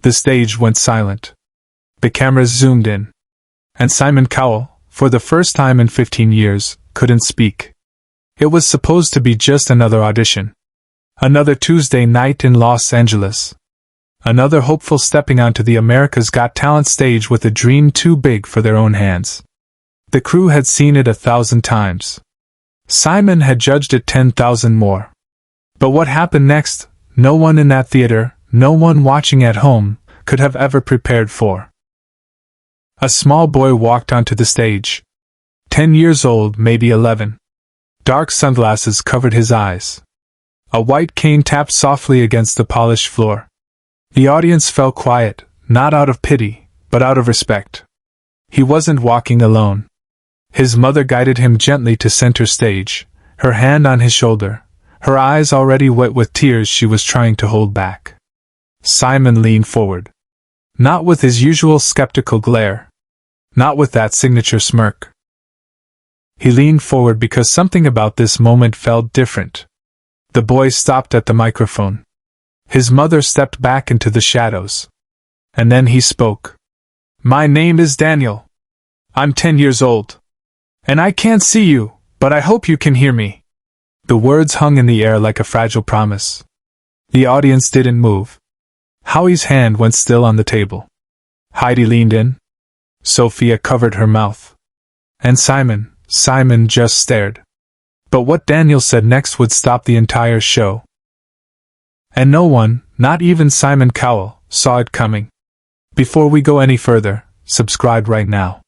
The stage went silent. The cameras zoomed in. And Simon Cowell, for the first time in 15 years, couldn't speak. It was supposed to be just another audition. Another Tuesday night in Los Angeles. Another hopeful stepping onto the America's Got Talent stage with a dream too big for their own hands. The crew had seen it 1,000 times. Simon had judged it 10,000 more. But what happened next, no one in that theater, no one watching at home, could have ever prepared for. A small boy walked onto the stage. 10 years old, maybe 11. Dark sunglasses covered his eyes. A white cane tapped softly against the polished floor. The audience fell quiet, not out of pity, but out of respect. He wasn't walking alone. His mother guided him gently to center stage, her hand on his shoulder, her eyes already wet with tears she was trying to hold back. Simon leaned forward. Not with his usual skeptical glare. Not with that signature smirk. He leaned forward because something about this moment felt different. The boy stopped at the microphone. His mother stepped back into the shadows. And then he spoke. "My name is Daniel. I'm 10 years old. And I can't see you, but I hope you can hear me." The words hung in the air like a fragile promise. The audience didn't move. Howie's hand went still on the table. Heidi leaned in. Sophia covered her mouth. And Simon just stared. But what Daniel said next would stop the entire show. And no one, not even Simon Cowell, saw it coming. Before we go any further, subscribe right now.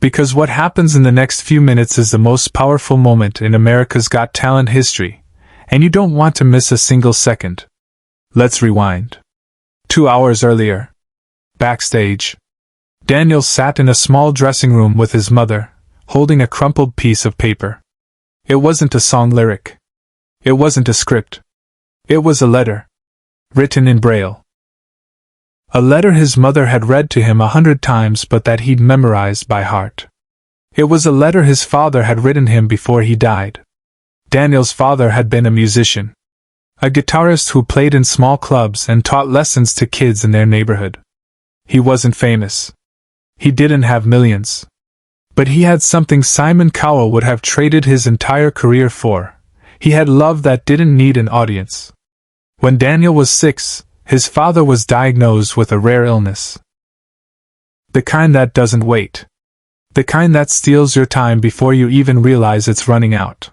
Because what happens in the next few minutes is the most powerful moment in America's Got Talent history, and you don't want to miss a single second. Let's rewind. 2 hours earlier. Backstage. Daniel sat in a small dressing room with his mother, holding a crumpled piece of paper. It wasn't a song lyric. It wasn't a script. It was a letter. Written in Braille. A letter his mother had read to him 100 times but that he'd memorized by heart. It was a letter his father had written him before he died. Daniel's father had been a musician. A guitarist who played in small clubs and taught lessons to kids in their neighborhood. He wasn't famous. He didn't have millions. But he had something Simon Cowell would have traded his entire career for. He had love that didn't need an audience. When Daniel was 6, his father was diagnosed with a rare illness. The kind that doesn't wait. The kind that steals your time before you even realize it's running out.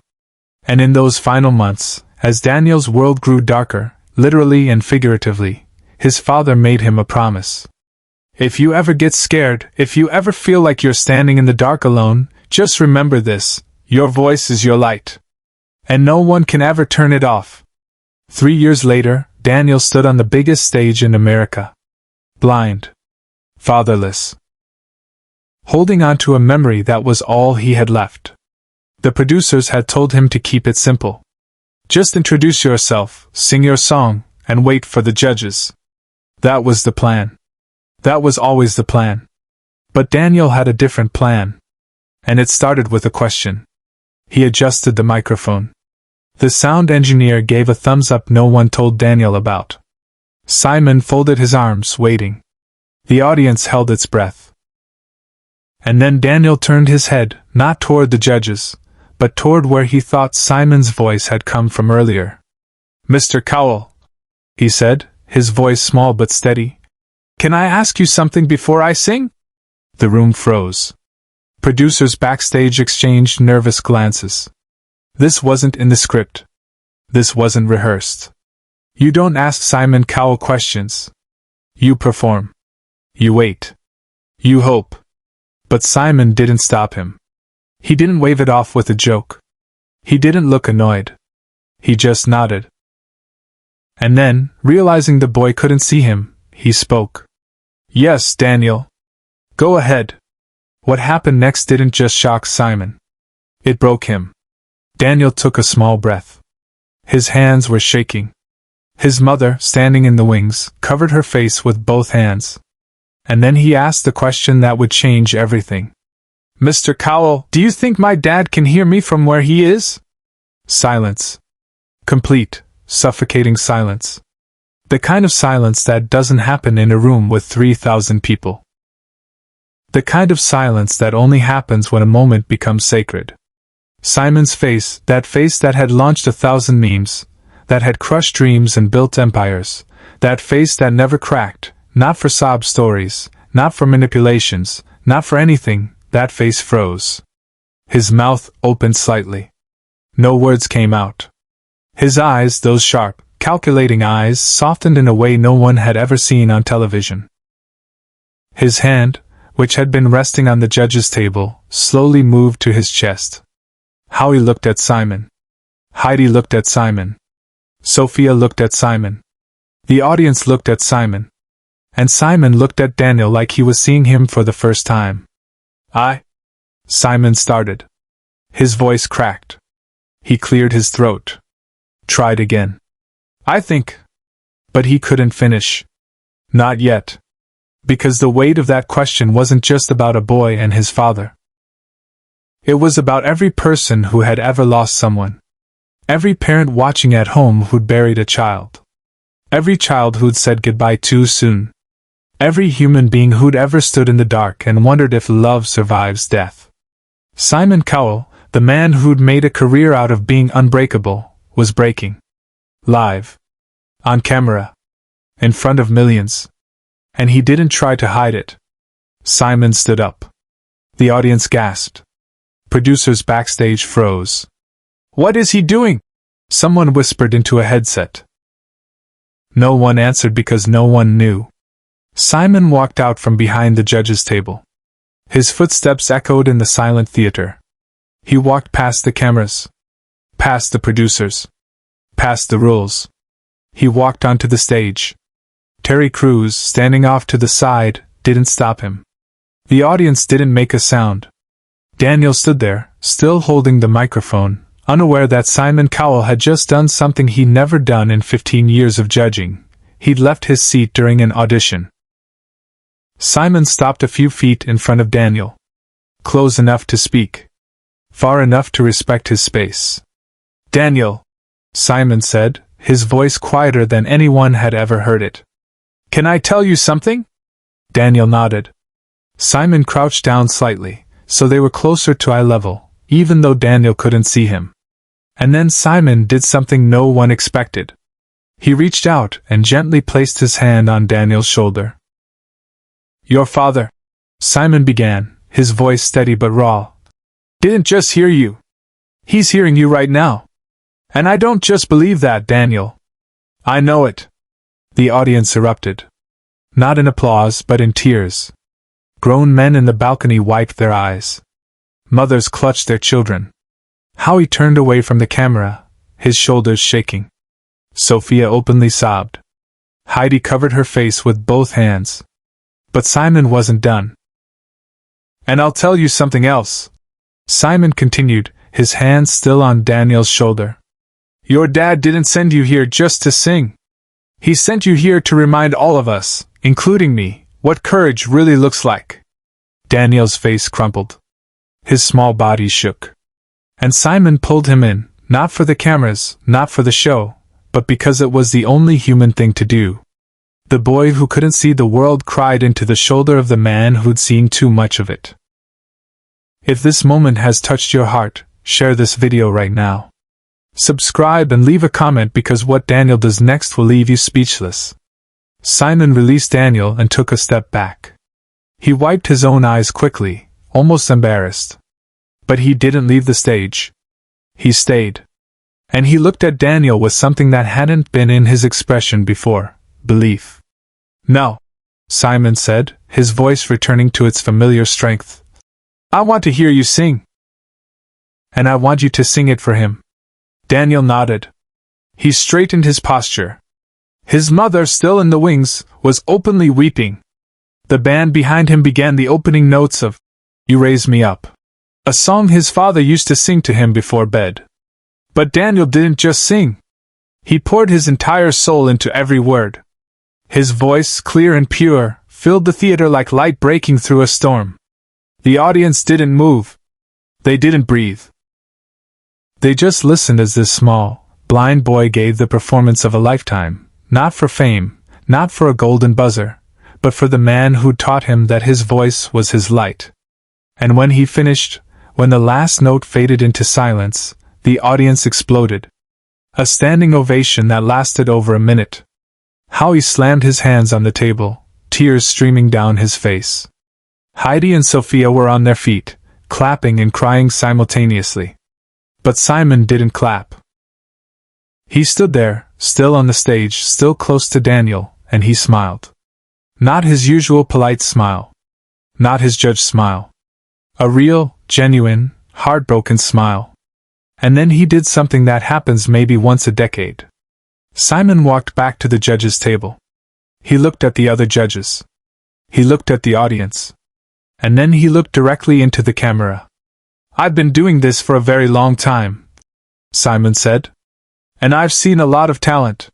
And in those final months, as Daniel's world grew darker, literally and figuratively, his father made him a promise. If you ever get scared, if you ever feel like you're standing in the dark alone, just remember this: your voice is your light. And no one can ever turn it off. 3 years later, Daniel stood on the biggest stage in America. Blind. Fatherless. Holding on to a memory that was all he had left. The producers had told him to keep it simple. Just introduce yourself, sing your song, and wait for the judges. That was the plan. That was always the plan. But Daniel had a different plan. And it started with a question. He adjusted the microphone. The sound engineer gave a thumbs up no one told Daniel about. Simon folded his arms, waiting. The audience held its breath. And then Daniel turned his head, not toward the judges, but toward where he thought Simon's voice had come from earlier. "Mr. Cowell," he said, his voice small but steady. "Can I ask you something before I sing?" The room froze. Producers backstage exchanged nervous glances. This wasn't in the script. This wasn't rehearsed. You don't ask Simon Cowell questions. You perform. You wait. You hope. But Simon didn't stop him. He didn't wave it off with a joke. He didn't look annoyed. He just nodded. And then, realizing the boy couldn't see him, he spoke. "Yes, Daniel. Go ahead." What happened next didn't just shock Simon. It broke him. Daniel took a small breath. His hands were shaking. His mother, standing in the wings, covered her face with both hands. And then he asked the question that would change everything. "Mr. Cowell, do you think my dad can hear me from where he is?" Silence. Complete, suffocating silence. The kind of silence that doesn't happen in a room with 3,000 people. The kind of silence that only happens when a moment becomes sacred. Simon's face that had launched 1,000 memes, that had crushed dreams and built empires, that face that never cracked, not for sob stories, not for manipulations, not for anything, that face froze. His mouth opened slightly. No words came out. His eyes, those sharp, calculating eyes, softened in a way no one had ever seen on television. His hand, which had been resting on the judge's table, slowly moved to his chest. Howie looked at Simon. Heidi looked at Simon. Sophia looked at Simon. The audience looked at Simon. And Simon looked at Daniel like he was seeing him for the first time. Simon started. His voice cracked. He cleared his throat. Tried again. I think. But he couldn't finish. Not yet. Because the weight of that question wasn't just about a boy and his father. It was about every person who had ever lost someone. Every parent watching at home who'd buried a child. Every child who'd said goodbye too soon. Every human being who'd ever stood in the dark and wondered if love survives death. Simon Cowell, the man who'd made a career out of being unbreakable, was breaking. Live. On camera. In front of millions. And he didn't try to hide it. Simon stood up. The audience gasped. Producers backstage froze. What is he doing? Someone whispered into a headset. No one answered because no one knew. Simon walked out from behind the judge's table. His footsteps echoed in the silent theater. He walked past the cameras. Past the producers. Past the rules. He walked onto the stage. Terry Crews, standing off to the side, didn't stop him. The audience didn't make a sound. Daniel stood there, still holding the microphone, unaware that Simon Cowell had just done something he'd never done in 15 years of judging. He'd left his seat during an audition. Simon stopped a few feet in front of Daniel. Close enough to speak. Far enough to respect his space. Daniel, Simon said, his voice quieter than anyone had ever heard it. Can I tell you something? Daniel nodded. Simon crouched down slightly, so they were closer to eye level, even though Daniel couldn't see him. And then Simon did something no one expected. He reached out and gently placed his hand on Daniel's shoulder. Your father, Simon began, his voice steady but raw, didn't just hear you. He's hearing you right now. And I don't just believe that, Daniel. I know it. The audience erupted. Not in applause, but in tears. Grown men in the balcony wiped their eyes. Mothers clutched their children. Howie turned away from the camera, his shoulders shaking. Sophia openly sobbed. Heidi covered her face with both hands. But Simon wasn't done. And I'll tell you something else. Simon continued, his hand still on Daniel's shoulder. Your dad didn't send you here just to sing. He sent you here to remind all of us, including me, what courage really looks like. Daniel's face crumpled. His small body shook. And Simon pulled him in, not for the cameras, not for the show, but because it was the only human thing to do. The boy who couldn't see the world cried into the shoulder of the man who'd seen too much of it. If this moment has touched your heart, share this video right now. Subscribe and leave a comment because what Daniel does next will leave you speechless. Simon released Daniel and took a step back. He wiped his own eyes quickly, almost embarrassed. But he didn't leave the stage. He stayed. And he looked at Daniel with something that hadn't been in his expression before, belief. No, Simon said, his voice returning to its familiar strength. I want to hear you sing. And I want you to sing it for him. Daniel nodded. He straightened his posture. His mother, still in the wings, was openly weeping. The band behind him began the opening notes of You Raise Me Up, a song his father used to sing to him before bed. But Daniel didn't just sing. He poured his entire soul into every word. His voice, clear and pure, filled the theater like light breaking through a storm. The audience didn't move. They didn't breathe. They just listened as this small, blind boy gave the performance of a lifetime, Not for fame, not for a golden buzzer, but for the man who'd taught him that his voice was his light. And when he finished, when the last note faded into silence, the audience exploded. A standing ovation that lasted over a minute. Howie slammed his hands on the table, tears streaming down his face. Heidi and Sophia were on their feet, clapping and crying simultaneously. But Simon didn't clap. He stood there, still on the stage, still close to Daniel, and he smiled. Not his usual polite smile. Not his judge smile. A real, genuine, heartbroken smile. And then he did something that happens maybe once a decade. Simon walked back to the judges' table. He looked at the other judges. He looked at the audience. And then he looked directly into the camera. "I've been doing this for a very long time," Simon said. "And I've seen a lot of talent.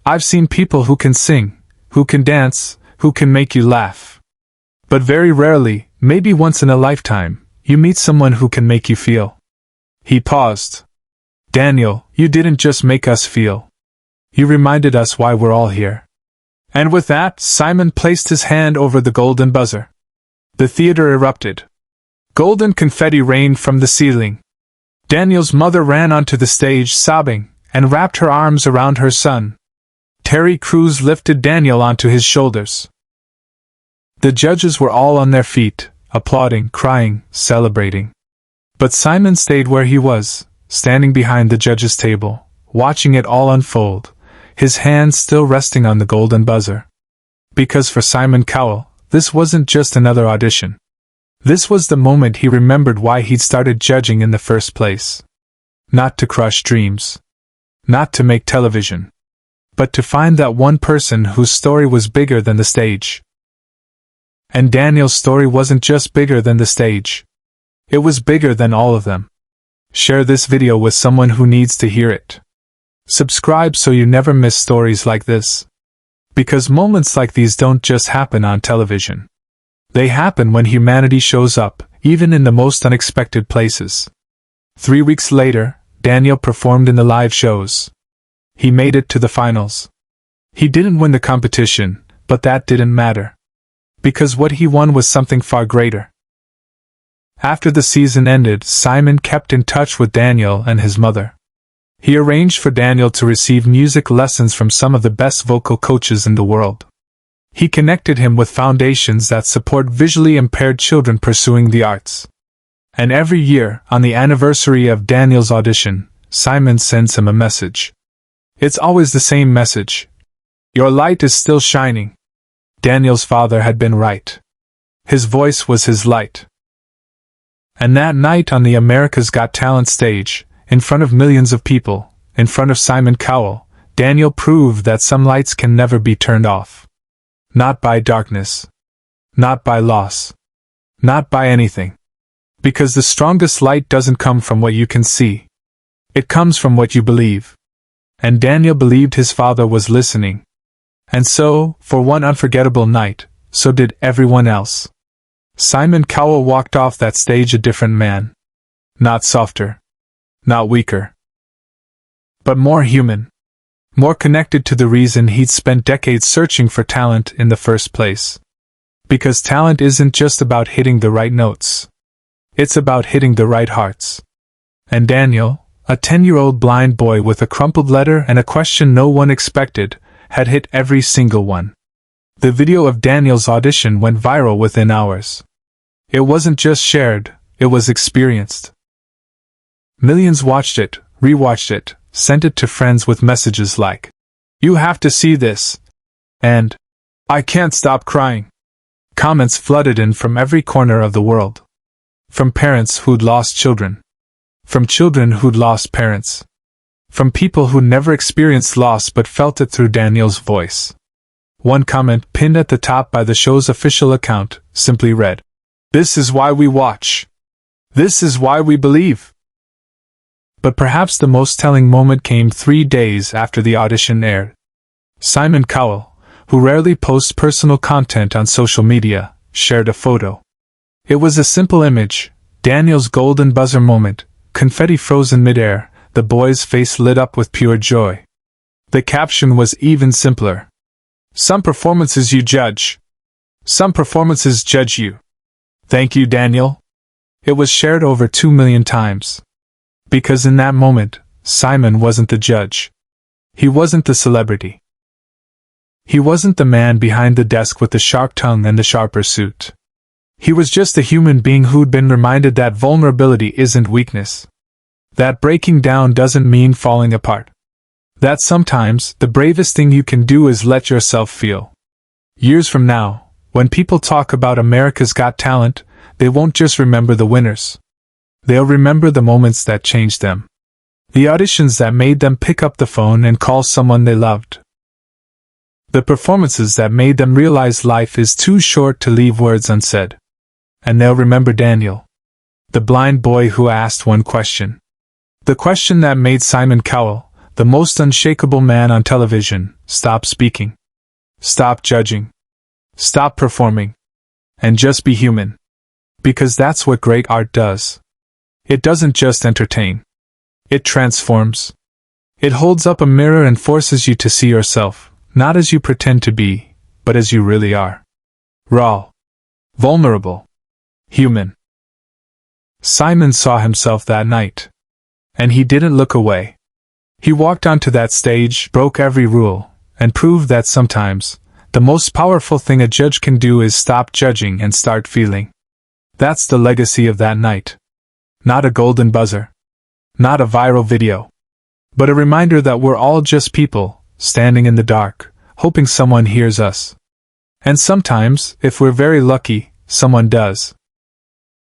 I've seen people who can sing, who can dance, who can make you laugh. But very rarely, maybe once in a lifetime, you meet someone who can make you feel." He paused. "Daniel, you didn't just make us feel. You reminded us why we're all here." And with that, Simon placed his hand over the golden buzzer. The theater erupted. Golden confetti rained from the ceiling. Daniel's mother ran onto the stage sobbing, and wrapped her arms around her son. Terry Crews lifted Daniel onto his shoulders. The judges were all on their feet, applauding, crying, celebrating. But Simon stayed where he was, standing behind the judges' table, watching it all unfold, his hands still resting on the golden buzzer. Because for Simon Cowell, this wasn't just another audition. This was the moment he remembered why he'd started judging in the first place. Not to crush dreams. Not to make television. But to find that one person whose story was bigger than the stage. And Daniel's story wasn't just bigger than the stage. It was bigger than all of them. Share this video with someone who needs to hear it. Subscribe so you never miss stories like this. Because moments like these don't just happen on television. They happen when humanity shows up, even in the most unexpected places. 3 weeks later, Daniel performed in the live shows. He made it to the finals. He didn't win the competition, but that didn't matter. Because what he won was something far greater. After the season ended, Simon kept in touch with Daniel and his mother. He arranged for Daniel to receive music lessons from some of the best vocal coaches in the world. He connected him with foundations that support visually impaired children pursuing the arts. And every year, on the anniversary of Daniel's audition, Simon sends him a message. It's always the same message. Your light is still shining. Daniel's father had been right. His voice was his light. And that night on the America's Got Talent stage, in front of millions of people, in front of Simon Cowell, Daniel proved that some lights can never be turned off. Not by darkness. Not by loss. Not by anything. Because the strongest light doesn't come from what you can see. It comes from what you believe. And Daniel believed his father was listening. And so, for one unforgettable night, so did everyone else. Simon Cowell walked off that stage a different man. Not softer. Not weaker. But more human. More connected to the reason he'd spent decades searching for talent in the first place. Because talent isn't just about hitting the right notes. It's about hitting the right hearts. And Daniel, a 10-year-old blind boy with a crumpled letter and a question no one expected, had hit every single one. The video of Daniel's audition went viral within hours. It wasn't just shared, it was experienced. Millions watched it, rewatched it, sent it to friends with messages like, "You have to see this," and "I can't stop crying." Comments flooded in from every corner of the world. From parents who'd lost children. From children who'd lost parents. From people who never experienced loss but felt it through Daniel's voice. One comment, pinned at the top by the show's official account, simply read, "This is why we watch. This is why we believe." But perhaps the most telling moment came 3 days after the audition aired. Simon Cowell, who rarely posts personal content on social media, shared a photo. It was a simple image, Daniel's golden buzzer moment, confetti frozen midair, the boy's face lit up with pure joy. The caption was even simpler. Some performances you judge. Some performances judge you. Thank you, Daniel. It was shared over 2 million times. Because in that moment, Simon wasn't the judge. He wasn't the celebrity. He wasn't the man behind the desk with the sharp tongue and the sharper suit. He was just a human being who'd been reminded that vulnerability isn't weakness. That breaking down doesn't mean falling apart. That sometimes, the bravest thing you can do is let yourself feel. Years from now, when people talk about America's Got Talent, they won't just remember the winners. They'll remember the moments that changed them. The auditions that made them pick up the phone and call someone they loved. The performances that made them realize life is too short to leave words unsaid. And they'll remember Daniel, the blind boy who asked one question. The question that made Simon Cowell, the most unshakable man on television, stop speaking. Stop judging. Stop performing. And just be human. Because that's what great art does. It doesn't just entertain. It transforms. It holds up a mirror and forces you to see yourself, not as you pretend to be, but as you really are. Raw. Vulnerable. Human. Simon saw himself that night. And he didn't look away. He walked onto that stage, broke every rule, and proved that sometimes, the most powerful thing a judge can do is stop judging and start feeling. That's the legacy of that night. Not a golden buzzer. Not a viral video. But a reminder that we're all just people, standing in the dark, hoping someone hears us. And sometimes, if we're very lucky, someone does.